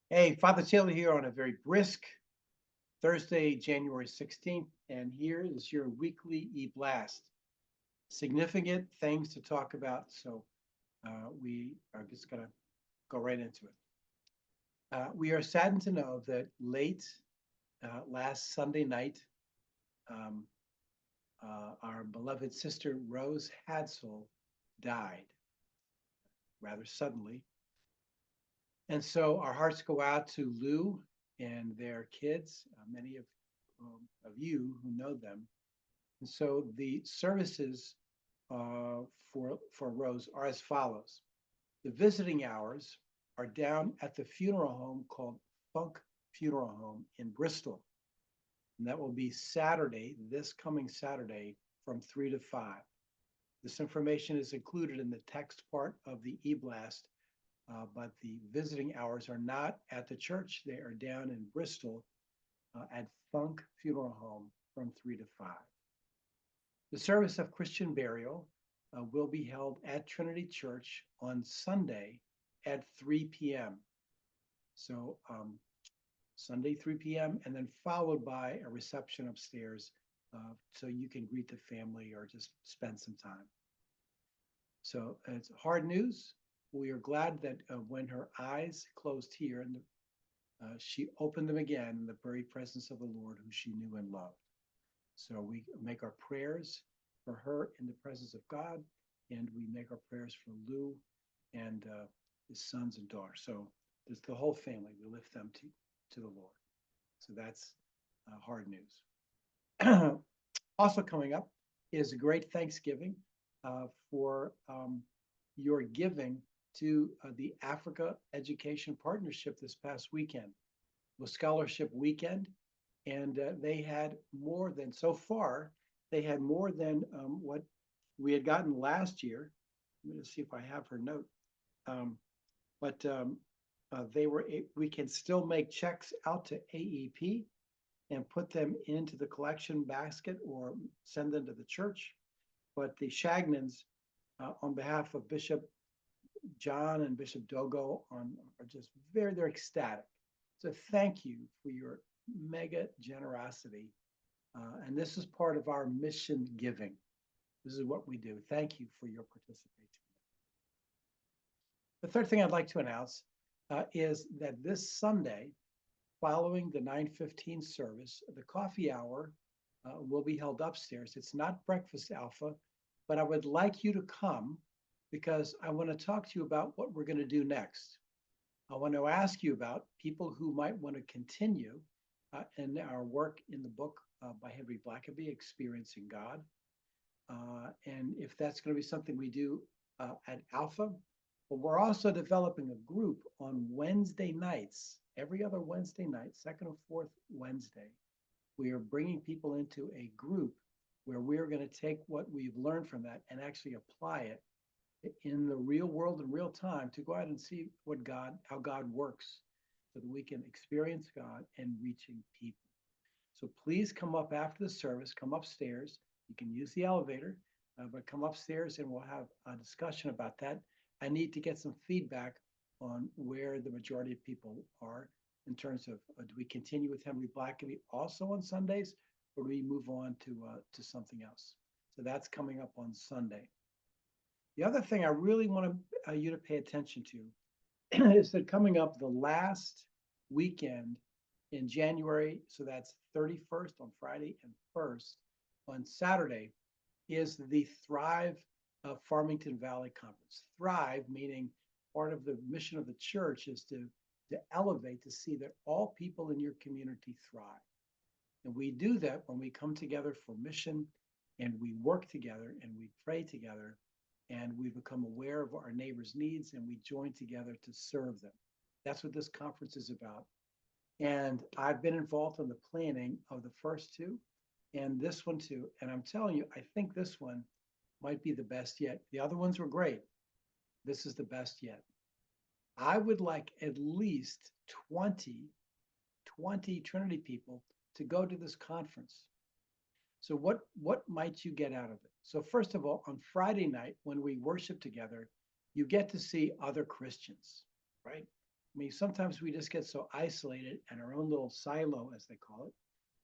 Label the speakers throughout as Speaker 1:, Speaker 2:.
Speaker 1: Hey, Father Taylor here on a very brisk Thursday, January 16th, and here is your weekly EBlast. Significant things to talk about, so we are just going to go right into it. We are saddened to know that late last Sunday night, um, our beloved sister Rose Hadsell died rather suddenly. And so our hearts go out to Lou and their kids, many of you who know them. And so the services for Rose are as follows. The visiting hours are down at the funeral home called Funk Funeral Home in Bristol. And that will be Saturday, this coming Saturday from 3 to 5. This information is included in the text part of the eBlast, but the visiting hours are not at the church. They are down in Bristol at Funk Funeral Home from 3 to 5. The service of Christian burial will be held at Trinity Church on Sunday at 3 p.m. So Sunday, 3 p.m., and then followed by a reception upstairs so you can greet the family or just spend some time. So it's hard news. We are glad that when her eyes closed here, and she opened them again in the very presence of the Lord, who she knew and loved. So we make our prayers for her in the presence of God, and we make our prayers for Lou and his sons and daughters. So there's the whole family. We lift them to the Lord. So that's hard news. Also coming up is a great Thanksgiving for your giving to the Africa Education Partnership this past weekend. It was Scholarship Weekend, and they had more than, so far, they had more than what we had gotten last year. Let me just see if I have her note. But we can still make checks out to AEP and put them into the collection basket or send them to the church. But the Shagnans, on behalf of Bishop John and Bishop Dogo, are just they're ecstatic. So thank you for your mega generosity. And this is part of our mission giving. This is what we do. Thank you for your participation. The third thing I'd like to announce is that this Sunday, following the 9:15 service, the coffee hour will be held upstairs. It's not breakfast alpha, but I would like you to come because I want to talk to you about what we're going to do next. I want to ask you about people who might want to continue in our work in the book by Henry Blackaby, Experiencing God. And if that's going to be something we do at Alpha, but we're also developing a group on Wednesday nights, every other Wednesday night, second or fourth Wednesday. We are bringing people into a group where we're going to take what we've learned from that and actually apply it in the real world in real time to go out and see how God works so that we can experience God and reaching people. So please come up after the service, come upstairs. You can use the elevator, but come upstairs and we'll have a discussion about that. I need to get some feedback on where the majority of people are in terms of do we continue with Henry Blackaby also on Sundays, or do we move on to something else? So that's coming up on Sunday. The other thing I really want you to pay attention to is that coming up the last weekend in January, so that's 31st on Friday and 1st on Saturday, is the Thrive Farmington Valley Conference. Thrive meaning part of the mission of the church is to elevate, to see that all people in your community thrive. And we do that when we come together for mission and we work together and we pray together and we become aware of our neighbors' needs and we join together to serve them. That's what this conference is about. And I've been involved in the planning of the first two and this one too. And I'm telling you, I think this one might be the best yet. The other ones were great. This is the best yet. I would like at least 20 Trinity people to go to this conference. So what might you get out of it? So first of all, on Friday night, when we worship together, you get to see other Christians. right? I mean, sometimes we just get so isolated in our own little silo, as they call it,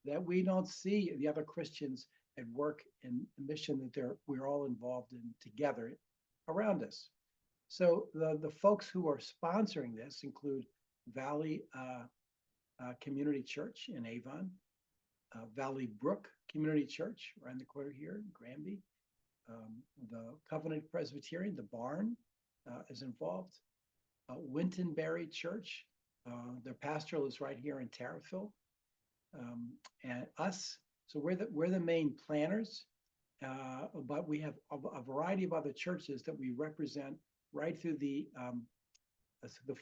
Speaker 1: that we don't see the other Christians at work in the mission that we're all involved in together around us. So the folks who are sponsoring this include Valley Community Church in Avon, Valley Brook Community Church right in the corner here in Granby, the Covenant Presbyterian, the Barn is involved, Wintonberry Church, their pastor lives right here in Terriffill, and us. So we're the main planners, but we have a variety of other churches that we represent right through the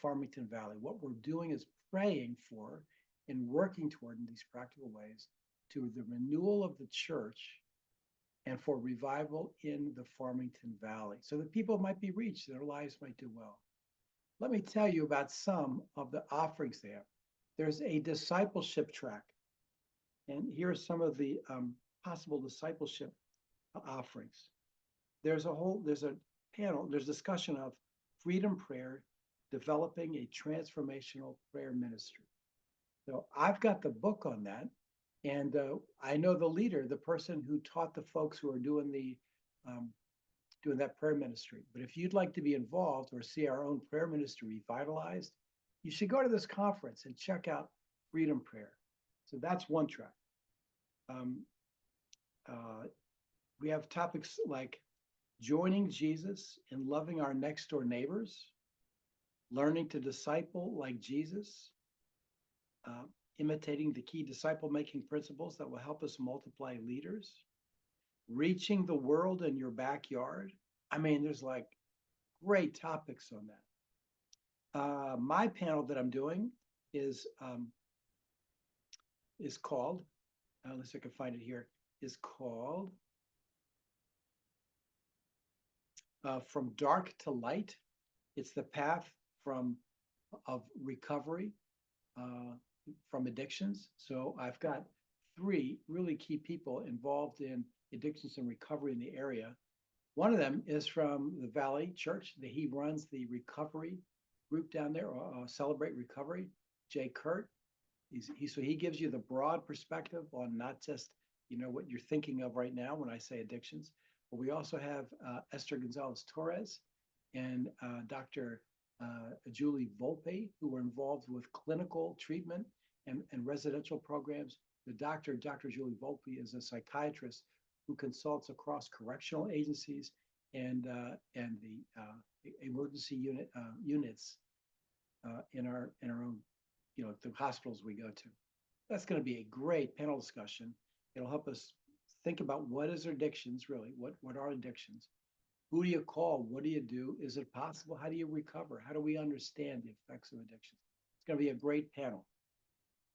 Speaker 1: Farmington Valley. What we're doing is praying for and working toward in these practical ways to the renewal of the church and for revival in the Farmington Valley so that people might be reached, their lives might do well. Let me tell you about some of the offerings there. There's a discipleship track, and here are some of the possible discipleship offerings. There's a panel, there's discussion of freedom prayer, developing a transformational prayer ministry. So I've got the book on that, and I know the leader, the person who taught the folks who are doing that prayer ministry. But if you'd like to be involved or see our own prayer ministry revitalized, you should go to this conference and check out Freedom Prayer. So that's one track. We have topics like joining Jesus and loving our next door neighbors, learning to disciple like Jesus, imitating the key disciple making principles that will help us multiply leaders, reaching the world in your backyard. I mean, there's like great topics on that. My panel that I'm doing is called, unless I can find it here, is called From Dark to Light. It's the path of recovery from addictions. So I've got 3 really key people involved in addictions and recovery in the area. One of them is from the Valley Church. He runs the recovery group down there, Celebrate Recovery, Jay Kurt. So he gives you the broad perspective on not just what you're thinking of right now when I say addictions, but we also have Esther Gonzalez Torres and Dr. Julie Volpe, who were involved with clinical treatment and residential programs. Dr. Julie Volpe is a psychiatrist who consults across correctional agencies and the emergency units in our own, the hospitals we go to. That's going to be a great panel discussion. It'll help us think about what is addictions really, what are addictions? Who do you call? What do you do? Is it possible? How do you recover? How do we understand the effects of addiction? It's going to be a great panel.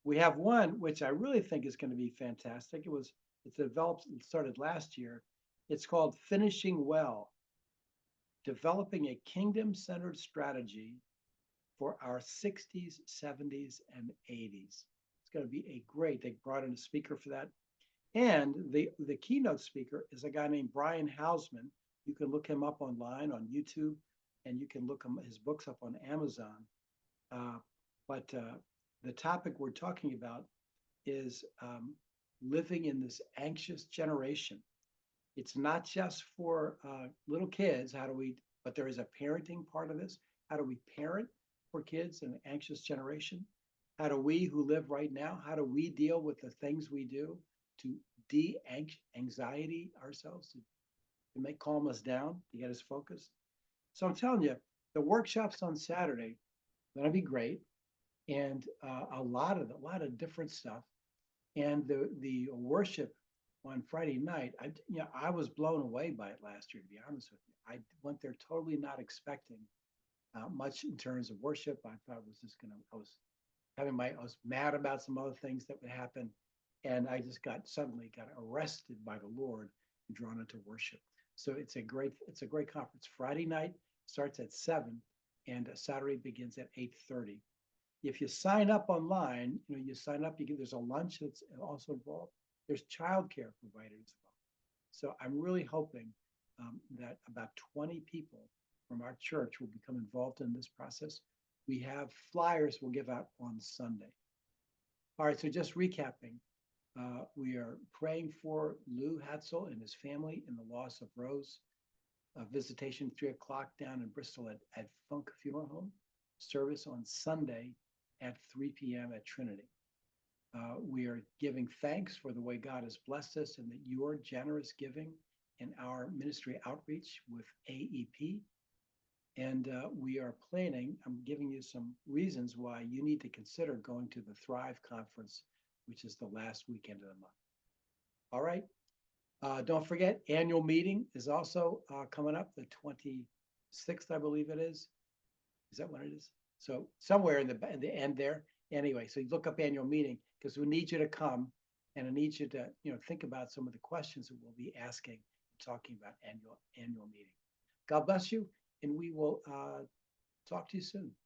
Speaker 1: We have one, which I really think is going to be fantastic. It started last year. It's called Finishing Well, Developing a Kingdom-Centered Strategy for our 60s, 70s, and 80s. It's going to be they brought in a speaker for that. And the keynote speaker is a guy named Brian Hausman. You can look him up online on YouTube, and you can look his books up on Amazon. But the topic we're talking about is living in this anxious generation. It's not just for little kids. But there is a parenting part of this. How do we parent for kids in an anxious generation? How do we who live right now, how do we deal with the things we do to de-anxiety ourselves, to calm us down, to get us focused? So I'm telling you, the workshops on Saturday, that'll be great. And a lot of different stuff. And the worship on Friday night, I was blown away by it last year, to be honest with you. I went there totally not expecting much in terms of worship. I thought it was just I was mad about some other things that would happen. And I just suddenly got arrested by the Lord and drawn into worship. So it's a great conference. Friday night starts at 7 and Saturday begins at 8:30. If you sign up online, you sign up, there's a lunch that's also involved. There's childcare provided as well. So I'm really hoping that about 20 people from our church will become involved in this process. We have flyers we'll give out on Sunday. All right, so just recapping. We are praying for Lou Hatzel and his family in the loss of Rose. Visitation 3 o'clock down in Bristol at Funk Funeral Home. Service on Sunday at 3 p.m. at Trinity. We are giving thanks for the way God has blessed us and that your generous giving in our ministry outreach with AEP. And we are planning, I'm giving you some reasons why you need to consider going to the Thrive Conference, which is the last weekend of the month. All right. Don't forget, annual meeting is also coming up the 26th, I believe it is. Is that what it is? So somewhere in the end there. Anyway, so you look up annual meeting because we need you to come, and I need you to think about some of the questions that we'll be asking, talking about annual meeting. God bless you, and we will talk to you soon.